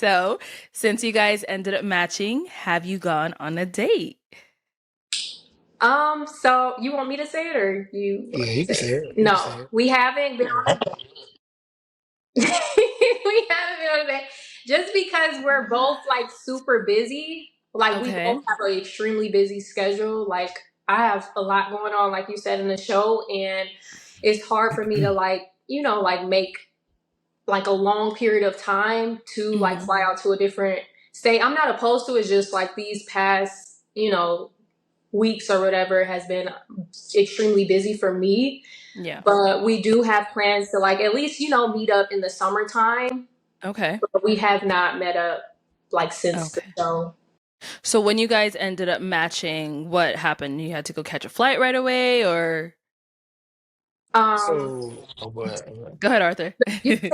So, since you guys ended up matching, have you gone on a date? So you want me to say it or you Yeah, want to you can say say it? it. You can say No, it. we haven't been on a we haven't been on a date just because we're both like super busy. Like we both Okay. have an extremely busy schedule. Like I have a lot going on, like you said in the show, and it's hard for me to like, like make like a long period of time to like Mm-hmm. fly out to a different state. I'm not opposed to it, just like these past, weeks or whatever has been extremely busy for me. Yeah. But we do have plans to like at least, meet up in the summertime. Okay. But we have not met up like since the Okay. show. So when you guys ended up matching, what happened? You had to go catch a flight right away, or Um So, go ahead, Arthur. you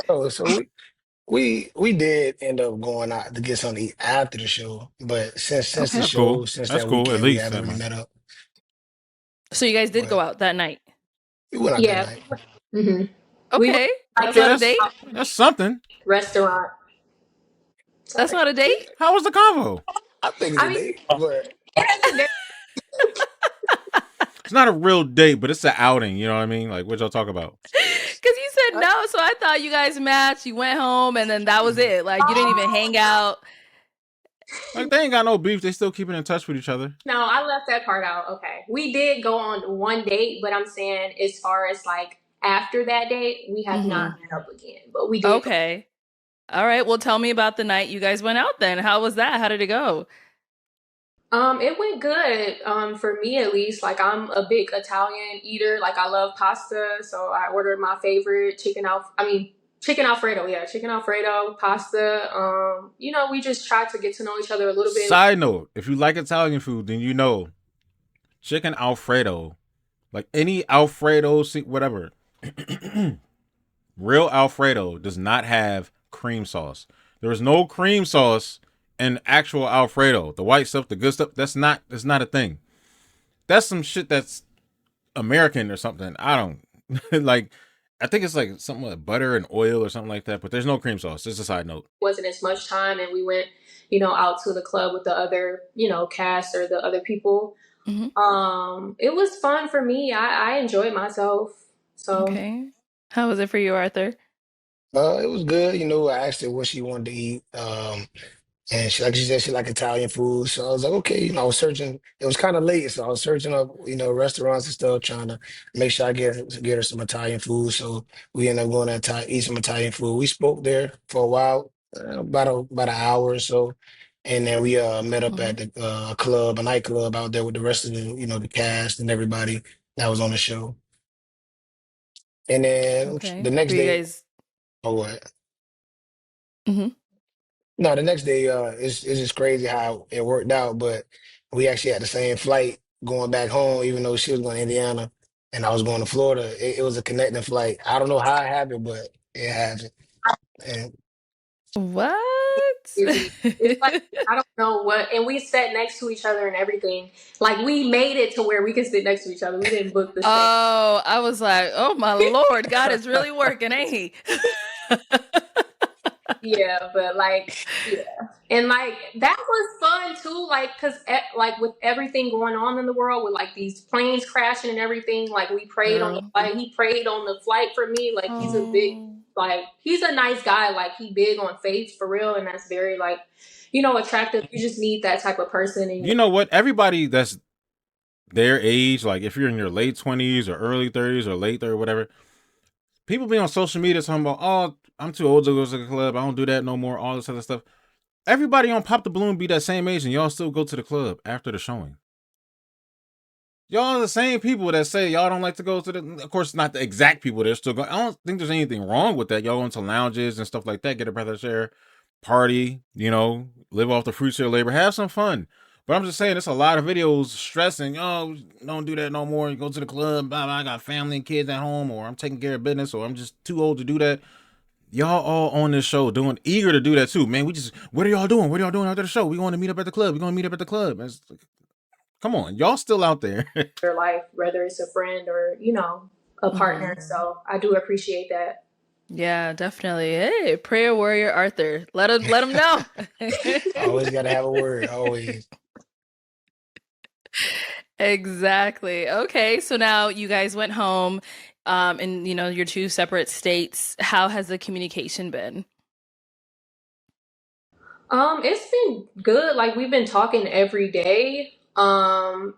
we did end up going out to get something to eat after the show, but since the Okay. That's show, cool. since That's that cool. At weekend, we least haven't that really much. met up. So you guys did go But out that night. we went out that yeah. night. hmm We went Okay. to, like That's Okay, not a this date? that's something. restaurant. That's Sorry. not a date? How was the convo? I think it's I a mean, date, but it's a It's not a real date, but it's an outing. You know what I mean? Like, what y'all talk about? Because you said no, so I thought you guys matched, you went home, and then that was mhm. it. Like, you didn't even hang out. Like, they ain't got no beef. They still keeping in touch with each other. No, I left that part out. Okay. We did go on one date, but I'm saying as far as like after that date, we have not Mm-hmm. met up again. But we did. Okay. All right. Well, tell me about the night you guys went out then. How was that? How did it go? It went good. For me at least, like I'm a big Italian eater. Like I love pasta, so I ordered my favorite chicken Alfredo. Yeah, chicken Alfredo, pasta. We just tried to get to know each other a little bit. Side note: if you like Italian food, then you know chicken Alfredo, like any Alfredo, whatever. Real Alfredo does not have cream sauce. There is no cream sauce in actual Alfredo. The white stuff, the good stuff, that's not a thing. That's some shit that's American or something. I don't like. I think it's like something like butter and oil or something like that. But there's no cream sauce. Just a side note. Wasn't as much time, and we went, out to the club with the other, cast or the other people. Hmm. It was fun for me. I enjoyed myself. So Okay. How was it for you, Arthur? It was good. I asked her what she wanted to eat. And she, like she said, she like Italian food. So I was like, okay, I was searching. It was kind of late, so I was searching up, restaurants and stuff, trying to make sure I get her some Italian food. So we ended up going to eat some Italian food. We spoke there for a while, about an hour or so, and then we met up Hmm. at the club, a nightclub out there with the rest of the cast and everybody that was on the show. And then Okay. the next Were you day, guys? oh what? Hmm. No, the next day, it's just crazy how it worked out. But we actually had the same flight going back home, even though she was going to Indiana and I was going to Florida. It was a connecting flight. I don't know how it happened, but it happened. And What? busy. It's like I don't know what, and we sat next to each other and everything. Like we made it to where we could sit next to each other. We didn't book the same. Oh, I was like, oh my Lord, God is really working, ain't he? Yeah, but like, yeah, and like that was fun too. Like, like with everything going on in the world, with like these planes crashing and everything, like we prayed on the Girl. flight. He prayed on the flight for me. Like Oh. he's a nice guy. Like he big on faith for real, and that's very like, attractive. You just need that type of person in your. You know what? Everybody that's their age, like if you're in your late 20s or early 30s or late 30s, whatever, people be on social media talking about, oh, I'm too old to go to the club. I don't do that no more. All this other stuff. Everybody on Pop the Balloon be that same age, and y'all still go to the club after the showing. Y'all are the same people that say y'all don't like to go to the. Of course, not the exact people that are still going. I don't think there's anything wrong with that. Y'all go into lounges and stuff like that, get a breath of air, party, live off the fruits of your labor, have some fun. But I'm just saying, there's a lot of videos stressing, oh, don't do that no more. You go to the club, blah, blah, I got family and kids at home, or I'm taking care of business, or I'm just too old to do that. Y'all all on this show eager to do that too, man. What are y'all doing? What are y'all doing after the show? We going to meet up at the club. We going to meet up at the club. Come on, y'all still out there. Life, whether it's a friend or a partner. Hmm. So I do appreciate that. Yeah, definitely. Hey, prayer warrior Arthur. Let him know. Always got to have a word. Always. Exactly. Okay, so now you guys went home, in your two separate states. How has the communication been? It's been good. Like we've been talking every day.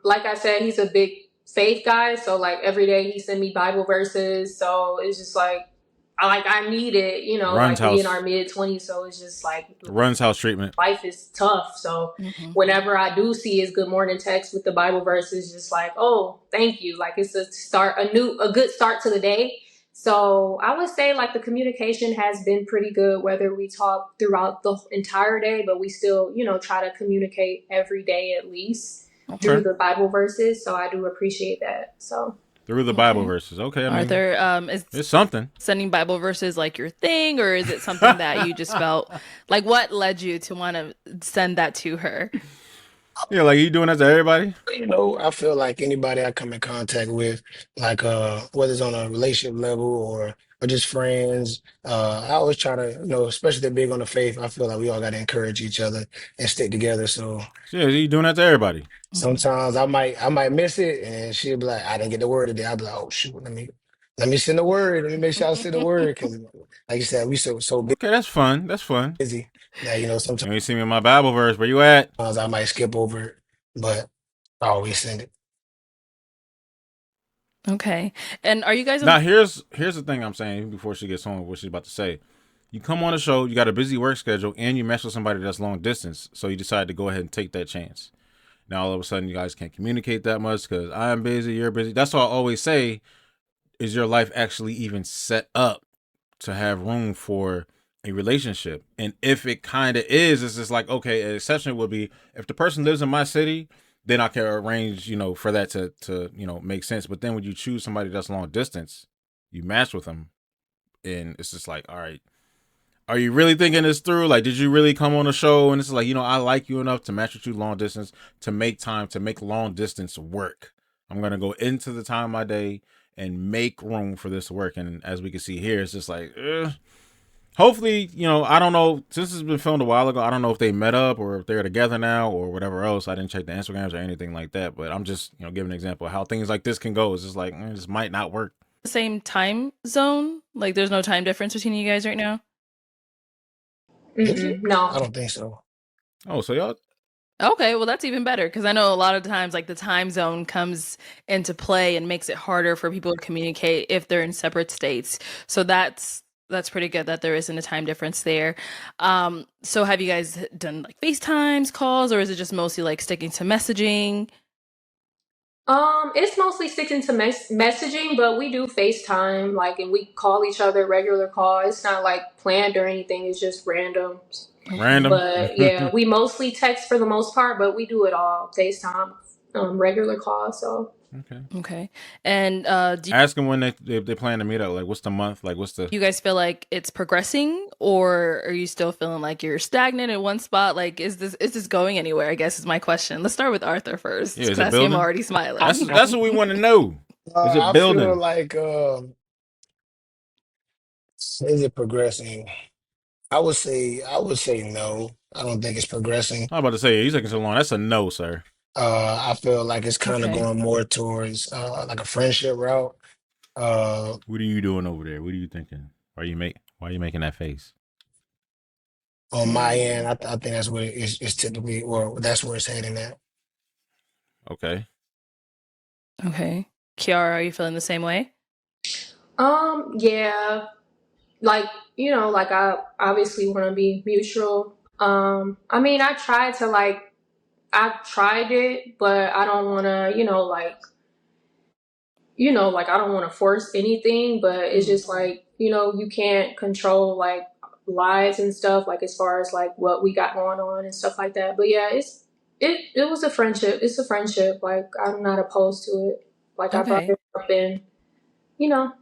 Like I said, he's a big faith guy, so like every day he send me Bible verses. So it's just like I need it, Runs like we in house, our mid 20s, so it's just like runs house treatment. life is tough. So Hmm. whenever I do see his good morning text with the Bible verses, just like, oh, thank you. Like it's a good start to the day. So I would say like the communication has been pretty good, whether we talk throughout the entire day, but we still, try to communicate every day at least through Okay. the Bible verses. So I do appreciate that. So Through the Bible Okay. verses. Okay, I mean, Arthur, is it's something. sending Bible verses like your thing, or is it something that you just felt like what led you to want to send that to her? Yeah, like you doing that to everybody? I feel like anybody I come in contact with, like whether it's on a relationship level or just friends, I always try to, especially if they're big on the faith, I feel like we all got to encourage each other and stick together. So Yeah, you doing that to everybody. Mhm. sometimes I might miss it, and she'll be like, I didn't get the word today. I'll be like, oh shoot, let me send the word. Let me make sure I send the word because, like you said, we so Okay, that's fun. That's fun. busy that sometimes You ain't see me in my Bible verse. Where you at? I might skip over it, but I always send it. Okay. And are you guys on? Now here's the thing I'm saying before she gets home, what she's about to say. You come on the show, you got a busy work schedule, and you mess with somebody that's long distance, so you decide to go ahead and take that chance. Now all of a sudden you guys can't communicate that much because I'm busy, you're busy. That's why I always say, is your life actually even set up to have room for a relationship? And if it kind of is, it's just like, okay, an exception would be if the person lives in my city, then I can arrange, for that to make sense. But then when you choose somebody that's long distance, you match with them, and it's just like, all right, are you really thinking this through? Like, did you really come on a show and it's like, I like you enough to match with you long distance, to make time, to make long distance work. I'm gonna go into the time of my day and make room for this to work. And as we can see here, it's just like, hopefully, I don't know. Since it's been filmed a while ago, I don't know if they met up or if they're together now or whatever else. I didn't check the Instagrams or anything like that. But I'm just, giving an example of how things like this can go. It's just like, this might not work. The same time zone? Like there's no time difference between you guys right now? Is it? no. I don't think so. Oh, so y'all. Okay, well that's even better because I know a lot of times like the time zone comes into play and makes it harder for people to communicate if they're in separate states. So that's pretty good that there isn't a time difference there. So have you guys done like FaceTimes, calls, or is it just mostly like sticking to messaging? It's mostly sticking to messaging, but we do FaceTime, like, and we call each other regular call. It's not like planned or anything. It's just random. Okay. Random. But yeah, we mostly text for the most part, but we do it all FaceTime, regular call. So Okay. Okay. And do Ask them when they plan to meet up. Like, what's the month? Like, what's the? you guys feel like it's progressing, or are you still feeling like you're stagnant in one spot? Like, is this going anywhere? I guess is my question. Let's start with Arthur first Yeah, is because it I see him building? already smiling. That's what we want to know. Is it I feel building? like is it progressing? I would say no. I don't think it's progressing. I'm about to say, you taking so long. That's a no, sir. I feel like it's kind of Okay. going more towards like a friendship route. Uh, What are you doing over there? What are you thinking? Why are you making that face? on my end, Mm, I think that's what it's typically, or that's where it's heading at. Okay. okay. Kiara, are you feeling the same way? yeah, like like I obviously want to be mutual. I mean, I tried it, but I don't want to, like I don't want to force anything, but it's Mm, just like, you can't control like lives and stuff, like as far as like what we got going on and stuff like that. But yeah, it was a friendship. It's a friendship. Like I'm not opposed to it. Like I brought okay. it up and you know.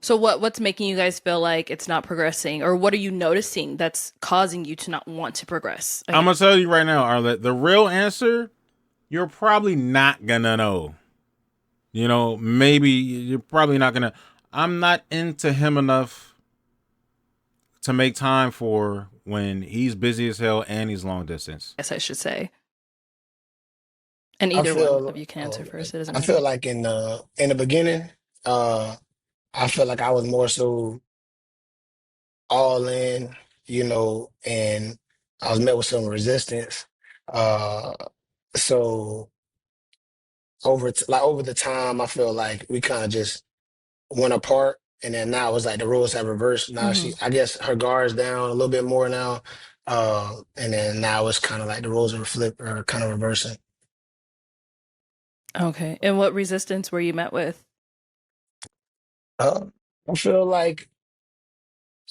So what's making you guys feel like it's not progressing, or what are you noticing that's causing you to not want to progress? I I'm guess. gonna tell you right now, Arlette. The real answer, you're probably not gonna know. Maybe you're probably not gonna. I'm not into him enough to make time for when he's busy as hell and he's long distance? Yes, I should say. And I either one of feel you can answer first. It doesn't I feel matter. like in the beginning, uh, I feel like I was more so all in, and I was met with some resistance. Uh, so over the time, I feel like we kind of just went apart, and then now it's like the roles have reversed. Now Hmm. I guess her guard's down a little bit more now, and then now it's kind of like the roles are kind of reversing. Okay. And what resistance were you met with? Uh, I feel like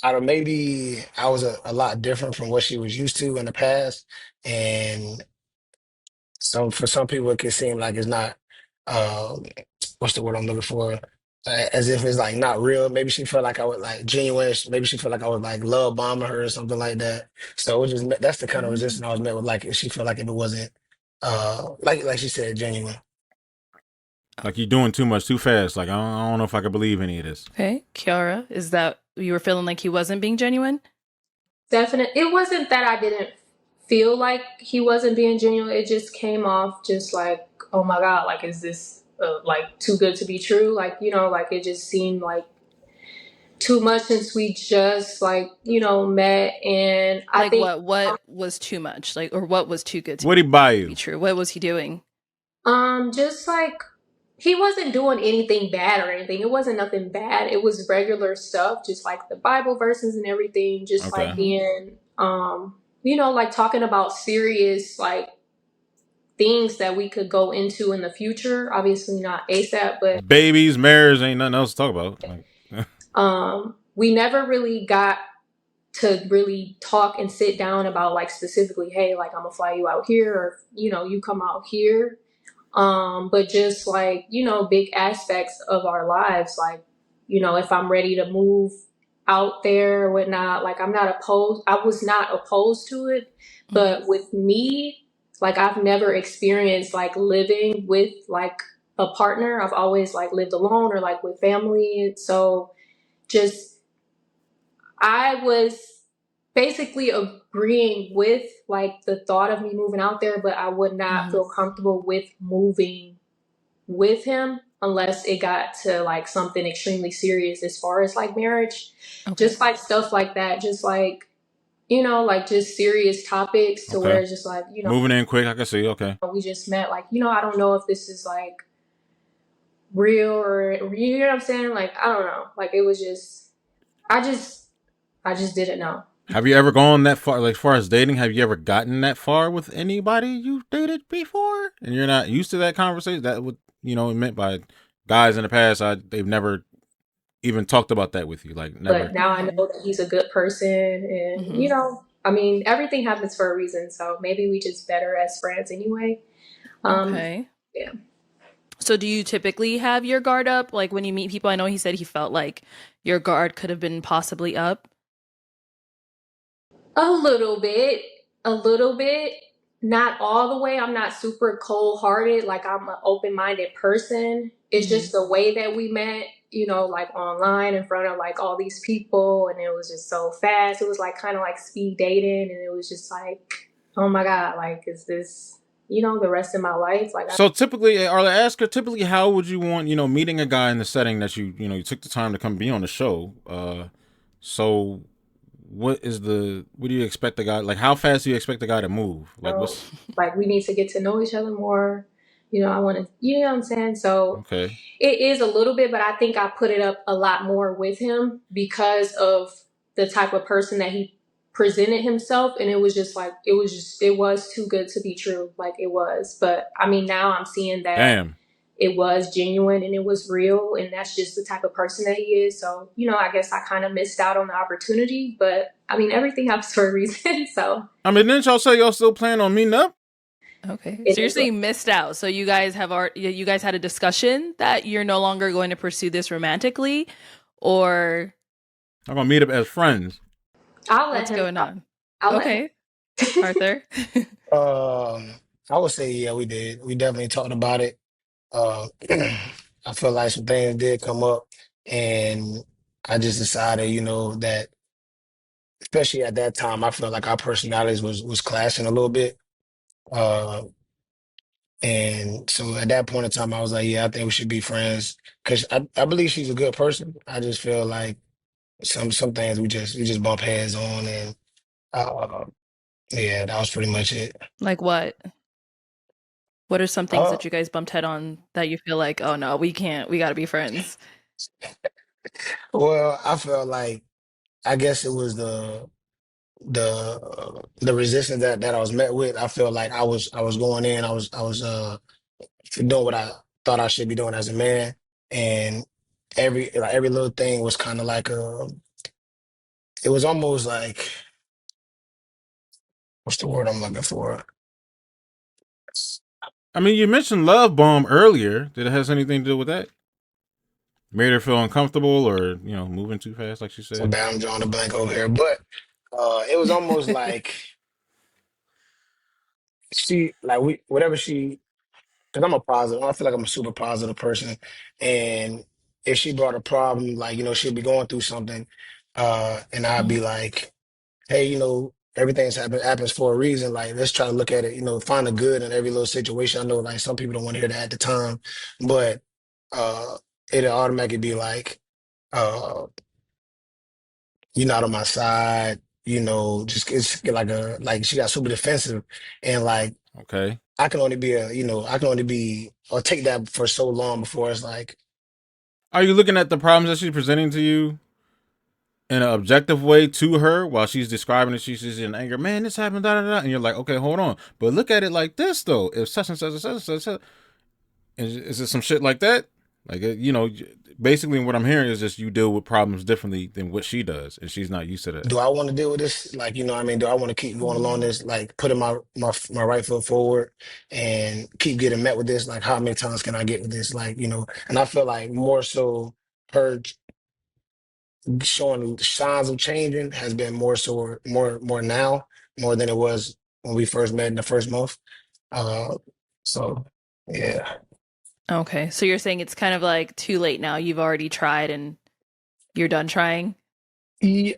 I don't maybe I was a lot different from what she was used to in the past, and so for some people it can seem like it's not uh, what's the word I'm looking for? As if it's like not real. Maybe she felt like I was like genuine. Maybe she felt like I was like love bombing her or something like that. So that's the kind of resistance Mm. I was met with. Like if she felt like if it wasn't like she said genuine. Like you're doing too much too fast. Like I don't know if I can believe any of this. Okay. Kiara, is that you were feeling like he wasn't being genuine? Definitely. It wasn't that I didn't feel like he wasn't being genuine. It just came off just like, oh my God, like, is this like too good to be true? Like, like it just seemed like too much since we just like, met. And I Like think, what? What was too much? Like, or what was too good to What'd he buy be you? true? What was he doing? just like, he wasn't doing anything bad or anything. It wasn't nothing bad. It was regular stuff, just like the Bible verses and everything, just like Okay. Hmm. being, like talking about serious, like things that we could go into in the future. Obviously not ASAP, but Babies, marriage, ain't nothing else to talk about. Like, we never really got to really talk and sit down about like specifically, hey, like I'm gonna fly you out here, or you come out here. But just like, big aspects of our lives, like, if I'm ready to move out there or whatnot, like I was not opposed to it. Hmm. But with me, like I've never experienced like living with like a partner. I've always like lived alone or like with family. So just, I was basically agreeing with like the thought of me moving out there, but I would not Hmm. feel comfortable with moving with him unless it got to like something extremely serious as far as like marriage, Okay. just like stuff like that, just like like just serious topics to where okay. it's just like Moving in quick, I can see. Okay. we just met, like I don't know if this is like real, or you know what I'm saying, like I don't know, like it was just, I just I just didn't know. Have you ever gone that far? Like, as far as dating, have you ever gotten that far with anybody you've dated before? And you're not used to that conversation? That would, it meant by guys in the past, they've never even talked about that with you. Like, But never. now I know Okay. that he's a good person, and Hmm. I mean, everything happens for a reason, so maybe we just better as friends anyway. um Okay. yeah. So do you typically have your guard up? Like when you meet people, I know he said he felt like your guard could have been possibly up. A little bit, a little bit, not all the way. I'm not super cold hearted. Like I'm an open minded person. It's Hmm. just the way that we met, like online in front of like all these people, and it was just so fast. It was like kind of like speed dating, and it was just like, oh my God, like is this, the rest of my life? Like, So typically, Arla, ask her, typically, how would you want, meeting a guy in the setting that you took the time to come be on the show? So what do you expect the guy, like, how fast do you expect the guy to move? Like, know, what's, like we need to get to know each other more. I want to, you know what I'm saying? So okay. it is a little bit, but I think I put it up a lot more with him because of the type of person that he presented himself. And it was just like, it was too good to be true. Like it was. But I mean, now I'm seeing that Damn. it was genuine and it was real. And that's just the type of person that he is. So, I guess I kind of missed out on the opportunity. But I mean, everything happens for a reason. So I mean, didn't y'all say y'all still plan on meeting up? Okay. it So you're is what. saying missed out. So you guys have you guys had a discussion that you're no longer going to pursue this romantically, or I'm gonna meet up as friends. I'll let what's him going know. on? I'll let Okay, him. Arthur. I would say yeah, we did. We definitely talked about it. Uh, I feel like some things did come up, and I just decided, that. especially at that time, I felt like our personalities was clashing a little bit. Uh, and so at that point in time, I was like, yeah, I think we should be friends because I believe she's a good person. I just feel like some things we just bump heads on, and uh, yeah, that was pretty much it. Like what? What are some things Uh, that you guys bumped head on that you feel like, oh no, we can't, we got to be friends? well, I felt like I guess it was the resistance that I was met with. I feel like I was going in, I was doing what I thought I should be doing as a man, and every little thing was kind of like it was almost like what's the word I'm looking for? I mean, you mentioned love bomb earlier. Did it has anything to do with that? Made her feel uncomfortable, or moving too fast, like she So said. bad I'm drawing a blank over here, but it was almost like she like we whatever she because I'm a positive. I feel like I'm a super positive person, and if she brought a problem, like she'd be going through something, and I'd Mhm. be like, hey, everything's happens for a reason. Like, let's try to look at it, find the good in every little situation. I know, like, some people don't want to hear that at the time, but uh, it'll automatically be like, uh, you're not on my side. Just it's like she got super defensive, and like Okay. I can only be or take that for so long before it's like, Are you looking at the problems that she's presenting to you in an objective way to her while she's describing it? She's in anger. Man, this happened, da da da. And you're like, okay, hold on. But look at it like this though. If such and such and such and such, is it some shit like that? Like basically what I'm hearing is just you deal with problems differently than what she does, and she's not used to that. do I want to deal with this? Like, what I mean, do I want to keep going along Mm. this, like putting my right foot forward and keep getting met with this? Like, how many times can I get with this? Like, and I feel like more so her showing signs of changing has been more so more now more than it was when we first met in the first month. Uh, so yeah. Okay, so you're saying it's kind of like too late now. You've already tried and you're done trying? Yeah,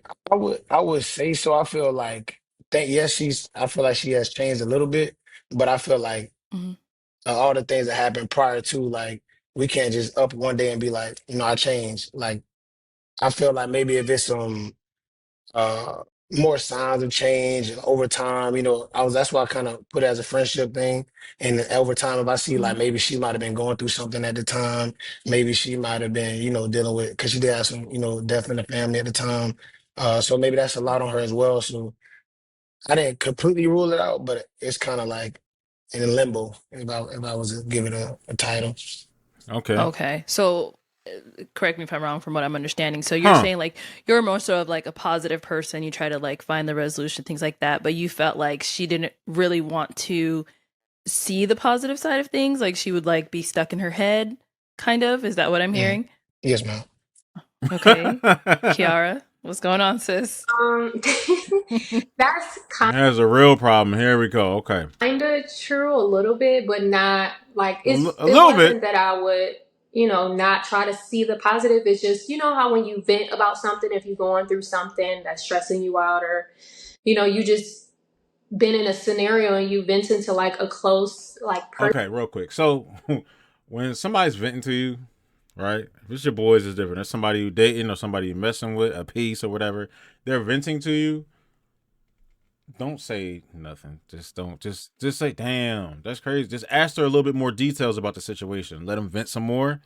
I would say so. I feel like think yes, I feel like she has changed a little bit, but I feel like Mhm. all the things that happened prior to, like, we can't just up one day and be like, I changed. Like, I feel like maybe if it's some uh more signs of change and over time, that's why I kind of put it as a friendship thing. And then over time, if I see like Mhm. maybe she might have been going through something at the time, maybe she might have been, dealing with because she did have some, death in the family at the time. So maybe that's a lot on her as well. So I didn't completely rule it out, but it's kind of like in limbo if I was to give it a title. Okay. Okay. So correct me if I'm wrong from what I'm understanding. So you're Huh. saying like you're more so of like a positive person, you try to like find the resolution, things like that, but you felt like she didn't really want to see the positive side of things, like she would like be stuck in her head, kind of. Is that what I'm Mm. hearing? Yes, ma'am. Okay. Kiara, what's going on, sis? Um, that's There's a real problem. Here we go. Okay. kind of true a little bit, but not like A it little bit. wasn't that I would, not try to see the positive. It's just, how when you vent about something, if you're going through something that's stressing you out, or, you just been in a scenario and you vent into like a close like person. Okay, real quick. So when somebody's venting to you, right? If it's your boys, it's different. If somebody you dating or somebody you messing with, a piece or whatever, they're venting to you. Don't say nothing. Just don't. Just say, "Damn, that's crazy." Just ask her a little bit more details about the situation. Let them vent some more.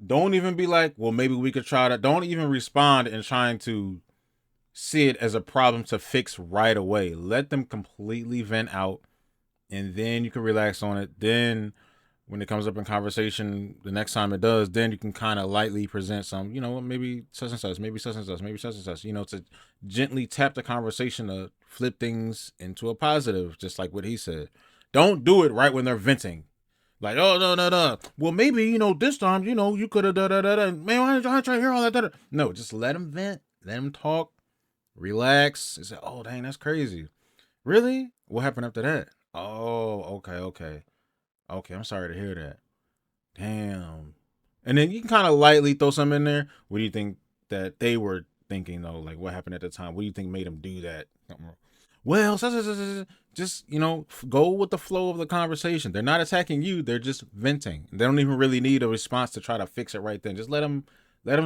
Don't even be like, "Well, maybe we could try that." Don't even respond in trying to see it as a problem to fix right away. Let them completely vent out, and then you can relax on it. Then when it comes up in conversation the next time it does, then you can kind of lightly present some, maybe such and such, maybe such and such, maybe such and such, to gently tap the conversation to flip things into a positive, just like what he said. Don't do it right when they're venting. Like, oh, no, no, no. Well, maybe, this time, you could have, da, da, da, da. Man, why did I try to hear all that? Da, da? No, just let them vent. Let them talk. Relax. And say, oh, dang, that's crazy. Really? What happened after that? Oh, okay, okay. Okay, I'm sorry to hear that. Damn. And then you can kind of lightly throw something in there. What do you think that thinking though? Like, what happened at the time? What do you think made him do that? Well, just go with the flow of the conversation. They're not attacking you. They're just venting. They don't even really need a response to try to fix it right then. Just let them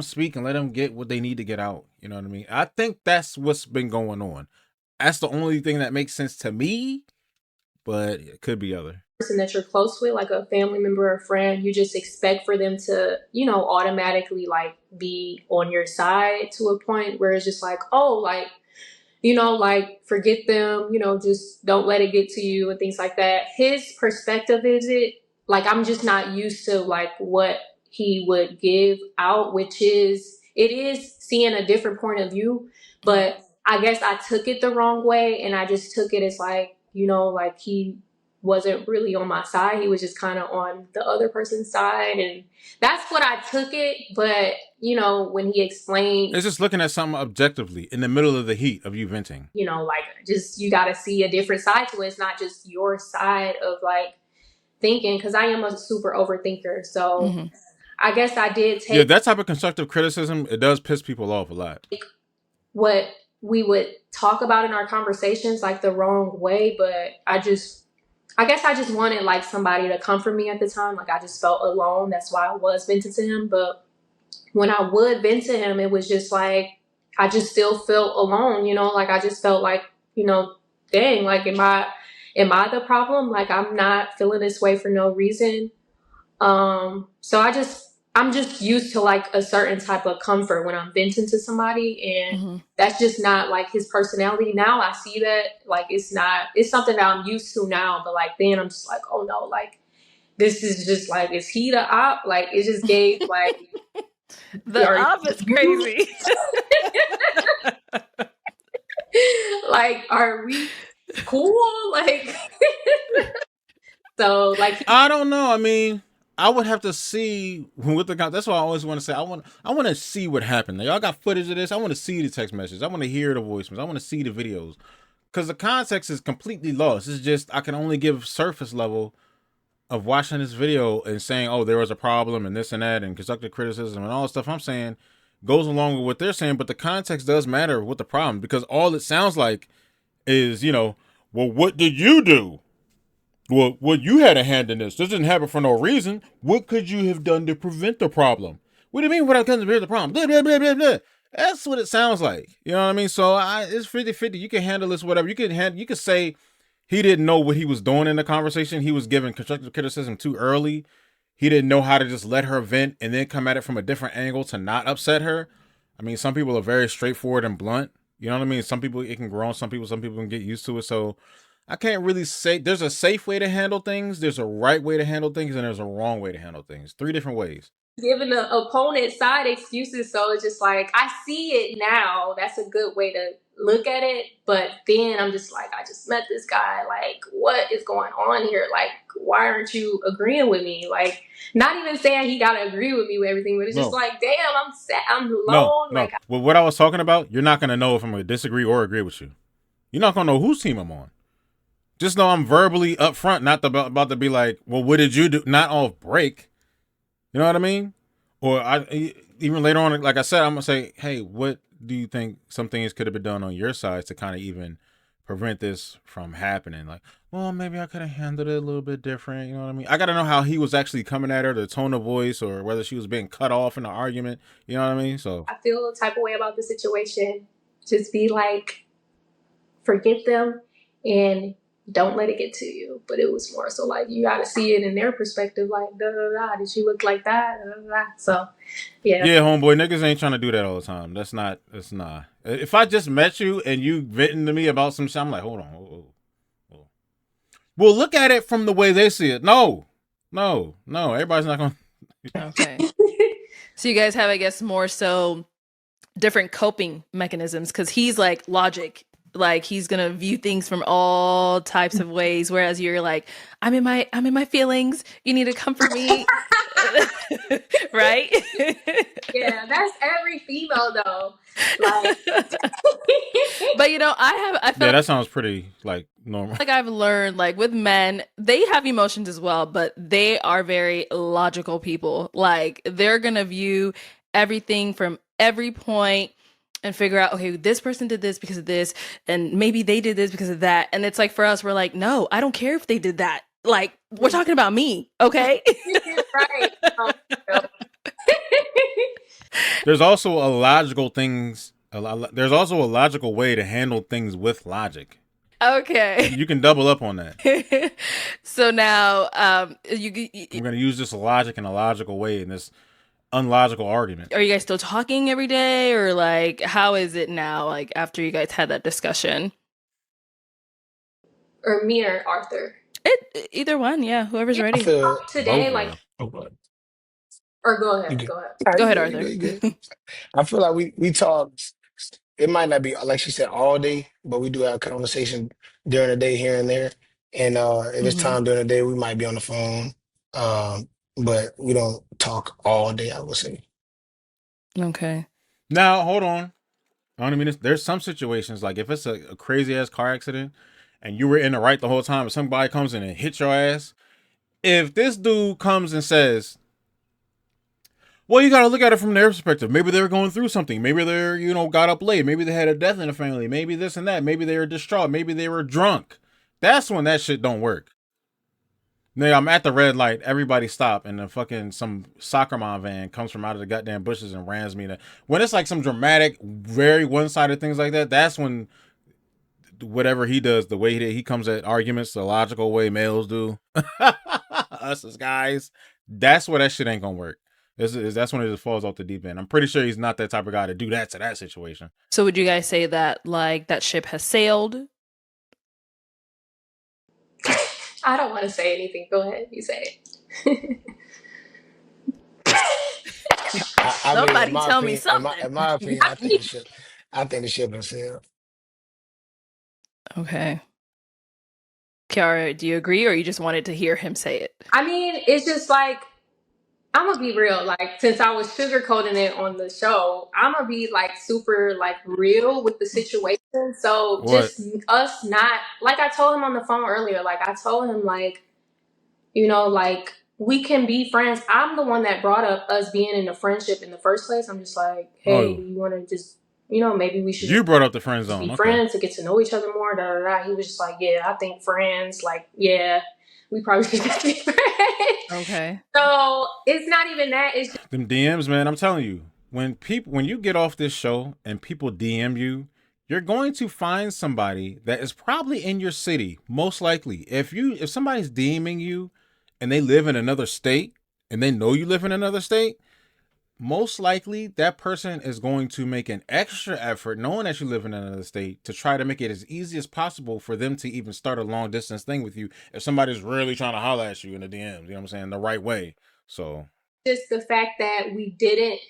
speak and let them get what they need to get out. You know what I mean? I think that's what's been going on. That's the only thing that makes sense to me, but it could be other. Person that you're close with, like a family member or friend, you just expect for them to, automatically like be on your side to a point where it's just like, oh, like, like forget them, just don't let it get to you and things like that. His perspective is it, like, I'm just not used to like what he would give out, which is, it is seeing a different point of view, but I guess I took it the wrong way. And I just took it as like, like he wasn't really on my side. He was just kind of on the other person's side. And that's what I took it. But, when he explained, it's just looking at something objectively in the middle of the heat of you venting, like just, you got to see a different side to it. It's not just your side of like thinking, because I am a super overthinker. So I guess I did take that type of constructive criticism. It does piss people off a lot. What we would talk about in our conversations like the wrong way, but I guess I just wanted like somebody to comfort me at the time. Like I just felt alone. That's why I was venting to him. But when I would vent to him, it was just like, I just still felt alone, like I just felt like, dang, like, am I the problem? Like, I'm not feeling this way for no reason. So I'm just used to like a certain type of comfort when I'm venting to somebody, and that's just not like his personality. Now I see that like it's something that I'm used to now, but like then I'm just like, oh no, like this is just like, is he the op? Like it just gave like the op is crazy. Like, are we cool? Like so like I don't know. I mean, I would have to see with the. That's why I always want to say I want to see what happened. Y'all got footage of this. I want to see the text messages. I want to hear the voicemails. I want to see the videos, because the context is completely lost. It's just I can only give surface level of watching this video and saying, oh, there was a problem and this and that and constructive criticism and all the stuff I'm saying goes along with what they're saying. But the context does matter with the problem, because all it sounds like is, well, what did you do? Well, you had a hand in this. This didn't happen for no reason. What could you have done to prevent the problem? What do you mean what I couldn't prevent the problem? Blah, blah, blah, blah, blah. That's what it sounds like. You know what I mean? So it's 50-50. You can handle this, whatever. You can say he didn't know what he was doing in the conversation. He was giving constructive criticism too early. He didn't know how to just let her vent and then come at it from a different angle to not upset her. I mean, some people are very straightforward and blunt. You know what I mean? Some people, it can grow on some people can get used to it. So I can't really say there's a safe way to handle things, there's a right way to handle things, and there's a wrong way to handle things. 3 different ways. Giving the opponent side excuses, so it's just like, I see it now. That's a good way to look at it. But then I'm just like, I just met this guy. Like, what is going on here? Like, why aren't you agreeing with me? Like, not even saying he gotta agree with me with everything, but it's just like, damn, I'm sad, I'm alone. No. Like, well, what I was talking about, you're not gonna know if I'm gonna disagree or agree with you. You're not gonna know whose team I'm on. Just know I'm verbally upfront, not about to be like, well, what did you do? Not off break. You know what I mean? Or even later on, like I said, I'm going to say, hey, what do you think some things could have been done on your side to kind of even prevent this from happening? Like, well, maybe I could have handled it a little bit different. You know what I mean? I got to know how he was actually coming at her, the tone of voice, or whether she was being cut off in the argument. You know what I mean? So I feel the type of way about the situation. Just be like, forget them and don't let it get to you. But it was more so like, you got to see it in their perspective. Like, da da da. Did she look like that? Da, da, da. So, yeah. Yeah, homeboy, niggas ain't trying to do that all the time. That's not. If I just met you and you venting to me about some shit, I'm like, hold on. Oh. Well, look at it from the way they see it. No. Everybody's not going to. Okay. So you guys have, I guess, more so different coping mechanisms, because he's like logic. Like he's gonna view things from all types of ways, whereas you're like, I'm in my feelings. You need to comfort me, right? Yeah, that's every female though. Like, but I feel that sounds pretty like normal. Like I've learned, like with men, they have emotions as well, but they are very logical people. Like they're gonna view everything from every point. and figure out, okay, this person did this because of this, and maybe they did this because of that. And it's like for us, we're like, no, I don't care if they did that. Like, we're talking about me, okay? Right. There's also a logical things. There's also a logical way to handle things with logic. Okay. You can double up on that. So now, I'm going to use this logic in a logical way in this unlogical argument. Are you guys still talking every day, or like how is it now? Like after you guys had that discussion, or me or Arthur? Either one, yeah. Whoever's ready. I feel Today, Both like, oh, go ahead. or go You ahead, good. go ahead. All right, Go ahead, you Arthur. good, you good. I feel like we talk. It might not be like she said all day, but we do have conversation during the day here and there. And if it's Hmm. time during the day, we might be on the phone. But we don't talk all day, I would say. Okay. Now, hold on. I don't mean there's some situations like if it's a crazy ass car accident and you were in the right the whole time and somebody comes in and hits your ass. If this dude comes and says, well, you got to look at it from their perspective. Maybe they were going through something. Maybe they're, got up late. Maybe they had a death in the family. Maybe this and that. Maybe they were distraught. Maybe they were drunk. That's when that shit don't work. Now, I'm at the red light. Everybody stop. And then fucking some soccer mom van comes from out of the goddamn bushes and rams me. When it's like some dramatic, very one-sided things like that, that's when whatever he does, the way he comes at arguments, the logical way males do, us as guys, that's where that shit ain't gonna work. That's when it just falls off the deep end. I'm pretty sure he's not that type of guy to do that to that situation. So would you guys say that like that ship has sailed? I don't want to say anything. Go ahead, you say it. I mean, Somebody tell me something. in my opinion, I think the ship has sailed. Okay. Kiara, do you agree, or you just wanted to hear him say it? I mean, it's just like, I'm gonna be real. Like, since I was sugarcoating it on the show, I'm gonna be like super like real with the situation. So What? just us not, like I told him on the phone earlier, like I told him like, like we can be friends. I'm the one that brought up us being in a friendship in the first place. I'm just like, hey, do you want to just, maybe we should You brought up the friend just zone. be Okay. friends to get to know each other more. Da, da, da. He was just like, yeah, I think friends. Like, yeah, we probably should just be friends. Okay. So it's not even that. It's just Them DMs, man. I'm telling you, when you get off this show and people DM you, you're going to find somebody that is probably in your city. Most likely, if somebody's DMing you and they live in another state and they know you live in another state, most likely that person is going to make an extra effort, knowing that you live in another state, to try to make it as easy as possible for them to even start a long distance thing with you. If somebody's really trying to holler at you in the DMs, you know what I'm saying, the right way. So just the fact that we didn't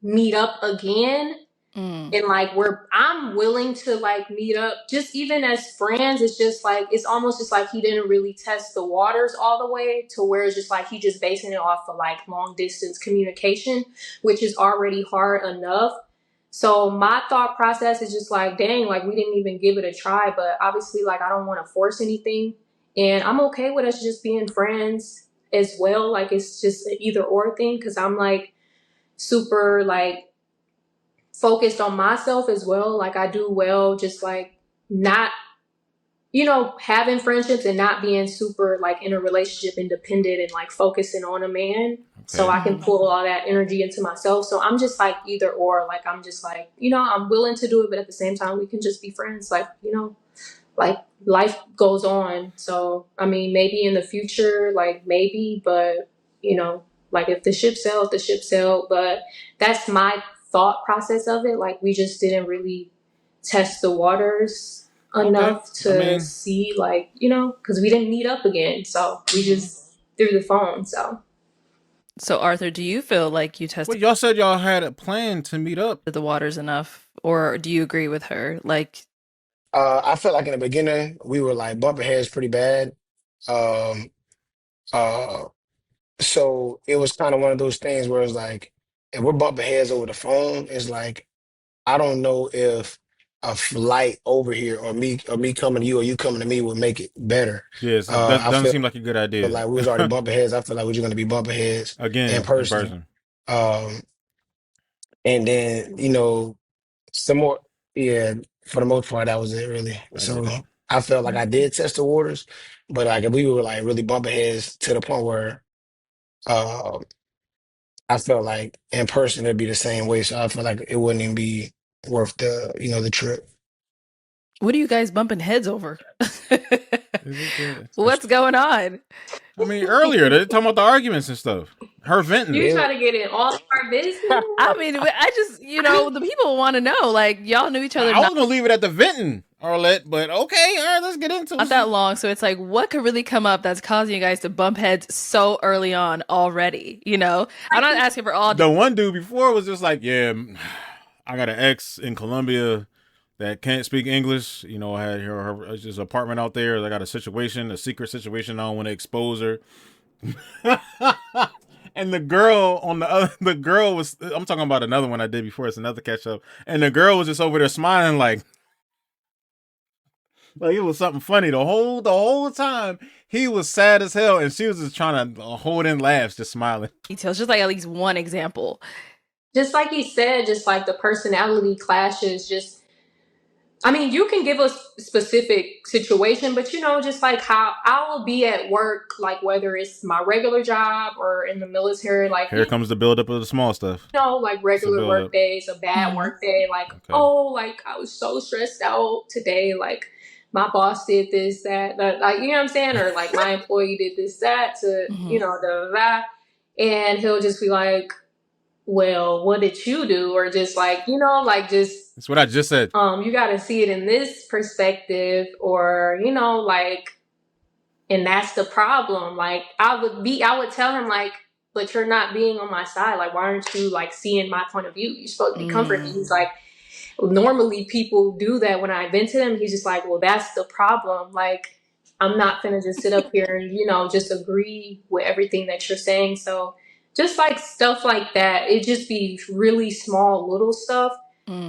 meet up again. And like I'm willing to like meet up just even as friends. It's just like it's almost just like he didn't really test the waters all the way to where it's just like he just basing it off of like long distance communication, which is already hard enough. So my thought process is just like, dang, like we didn't even give it a try. But obviously, like I don't want to force anything, and I'm okay with us just being friends as well. Like it's just an either or thing because I'm like super like focused on myself as well. Like I do well, just like not, having friendships and not being super like in a relationship independent and like focusing on a man. Okay. So I can pull all that energy into myself. So I'm just like either or, like I'm just like, I'm willing to do it, but at the same time we can just be friends. Like, like life goes on. So I mean maybe in the future, like maybe, but like if the ship sailed, the ship sailed. But that's my thought process of it. Like we just didn't really test the waters enough to see, like, because we didn't meet up again. So we just through the phone. So Arthur, do you feel like you tested well, y'all said y'all had a plan to meet up the waters enough, or do you agree with her? Like, I felt like in the beginning we were like bumping heads pretty bad. Um, uh, so it was kind of one of those things where it's like if we're bumping heads over the phone, it's like I don't know if a flight over here or me coming to you or you coming to me would make it better. Yes, that I doesn't feel seem like a good idea. like we was already bumping heads. I feel like we're just gonna be bumping heads in Again, in person. person. And then, Some more, yeah. For the most part, that was it really. I get So that. I felt like I did test the waters, but like we were like really bumping heads to the point where uh, I felt like in person it'd be the same way. So I felt like it wouldn't even be worth the trip. What are you guys bumping heads over? Is it What's going on? I mean, earlier they're talking about the arguments and stuff. Her venting. You It, try to get in all our business? I mean, I just, the people want to know. Like, y'all knew each other I was gonna leave it at the venting, Arlette, but okay, all right, let's get into not it. that long. So it's like, what could really come up that's causing you guys to bump heads so early on already? I'm not asking for all. The one dude before was just like, yeah, I got an ex in Colombia that can't speak English. I had her just apartment out there. I got a secret situation. I don't want to expose her. And the girl on the girl was, I'm talking about another one I did before. It's another catch up. And the girl was just over there smiling like it was something funny the whole time. He was sad as hell, and she was just trying to hold in laughs, just smiling. Details, just like at least one example. Just like you said, just like the personality clashes, you can give a specific situation, but just like how I will be at work, like whether it's my regular job or in the military, like, Here comes the buildup of the small stuff. like regular work days, a bad work day, like, Okay. oh, like I was so stressed out today, like my boss did this, that, like, you know what I'm saying? Or like my employee did this, that, to, da, da, da. And he'll just be like, well, what did you do? Or just like, just. That's what I just said. You got to see it in this perspective, or, like, and that's the problem. Like, I would tell him, like, but you're not being on my side. Like, why aren't you, like, seeing my point of view? You're supposed to be comforting me. He's like, normally people do that when I vent to him. He's just like, well, that's the problem. Like, I'm not going to just sit up here and, just agree with everything that you're saying. So just like stuff like that, it just be really small little stuff.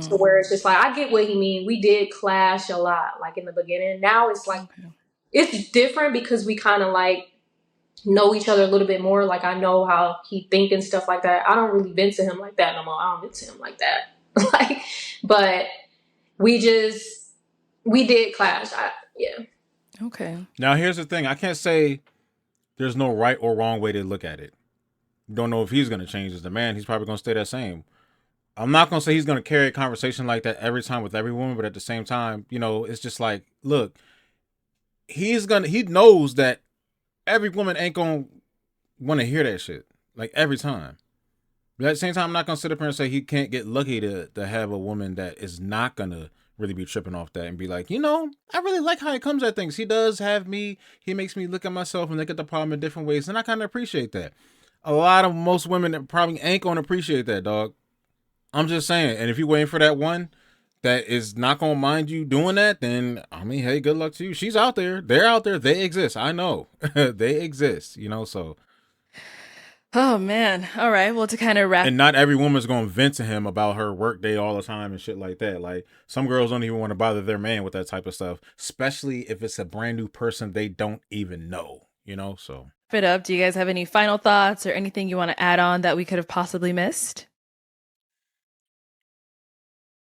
So where it's just like, I get what he mean. We did clash a lot, like in the beginning. Now it's like, it's different because we kind of like know each other a little bit more. Like I know how he think and stuff like that. I don't really vent to him like that no more. I don't vent to him like that. Like, but we did clash. Yeah. Okay. Now here's the thing. I can't say there's no right or wrong way to look at it. Don't know if he's going to change as the man. He's probably going to stay that same. I'm not going to say he's going to carry a conversation like that every time with every woman, but at the same time, it's just like, look, he knows that every woman ain't going to want to hear that shit, like every time. But at the same time, I'm not going to sit up here and say he can't get lucky to have a woman that is not going to really be tripping off that and be like, I really like how he comes at things. He does have me. He makes me look at myself and look at the problem in different ways. And I kind of appreciate that. Most women probably ain't going to appreciate that, dog. I'm just saying. And if you're waiting for that one that is not going to mind you doing that, then, hey, good luck to you. She's out there. They're out there. They exist. I know. They exist, so. Oh, man. All right. Well, to kind of wrap. And not every woman's going to vent to him about her work day all the time and shit like that. Like, some girls don't even want to bother their man with that type of stuff, especially if it's a brand new person they don't even know, so. Wrap it up. Do you guys have any final thoughts or anything you want to add on that we could have possibly missed?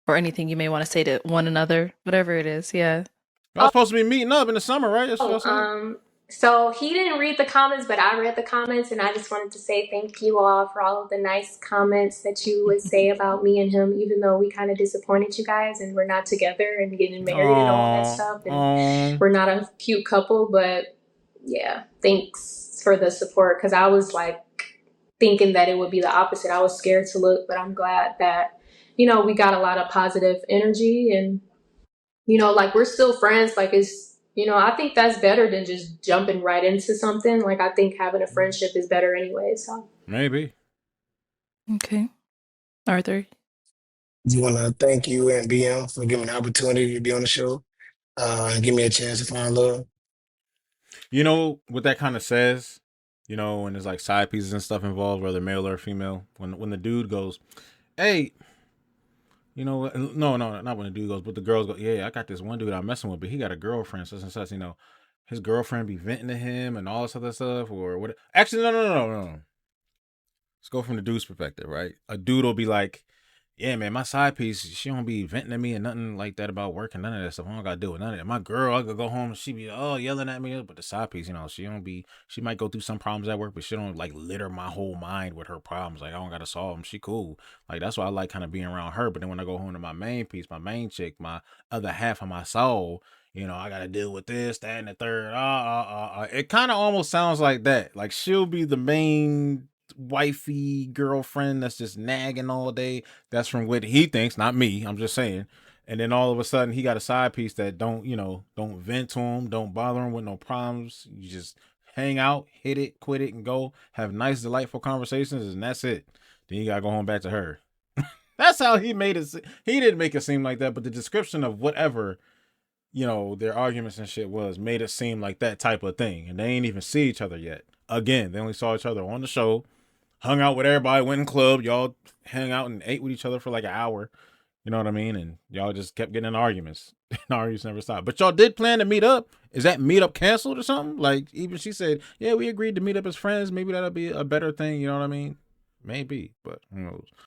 Or anything you may want to say to one another, whatever it is. Yeah. Y'all supposed to be meeting up in the summer, right? So he didn't read the comments, but I read the comments, and I just wanted to say thank you all for all of the nice comments that you would say about me and him, even though we kind of disappointed you guys and we're not together and getting married and all that stuff. And we're not a cute couple, but yeah, thanks for the support, because I was like thinking that it would be the opposite. I was scared to look, but I'm glad that, we got a lot of positive energy, and, like we're still friends. Like it's, I think that's better than just jumping right into something. Like I think having a friendship is better anyway. So maybe. Okay. Arthur. I want to thank you and BM for giving me the opportunity to be on the show and give me a chance to find love. What that kind of says, when there's like side pieces and stuff involved, whether male or female, when the dude goes, hey, no, not when the dude goes, but the girls go, yeah, I got this one dude I'm messing with, but he got a girlfriend, such and such, his girlfriend be venting to him and all this other stuff, or what? Actually, no. Let's go from the dude's perspective, right? A dude will be like, yeah, man, my side piece, she don't be venting at me and nothing like that about work and none of that stuff. I don't gotta deal with none of that. My girl, I could go home and she be yelling at me, but the side piece, she don't be. She might go through some problems at work, but she don't like litter my whole mind with her problems. Like I don't gotta solve them. She cool. Like that's why I like kind of being around her. But then when I go home to my main piece, my main chick, my other half of my soul. I gotta deal with this, that, and the third. It kind of almost sounds like that. Like she'll be the main wifey girlfriend that's just nagging all day. That's from what he thinks, not me. I'm just saying. And then all of a sudden he got a side piece that don't vent to him, don't bother him with no problems. You just hang out, hit it, quit it, and go. Have nice, delightful conversations, and that's it. Then you gotta go home back to her. That's how he made it. He didn't make it seem like that, but the description of whatever their arguments and shit made it seem like that type of thing. And they ain't even see each other yet. Again, they only saw each other on the show, hung out with everybody, went in club, y'all hang out and ate with each other for like an hour. You know what I mean? And y'all just kept getting in arguments. And arguments never stopped. But y'all did plan to meet up. Is that meetup canceled or something? Like even she said, yeah, we agreed to meet up as friends. Maybe that'll be a better thing. You know what I mean? Maybe, but who knows?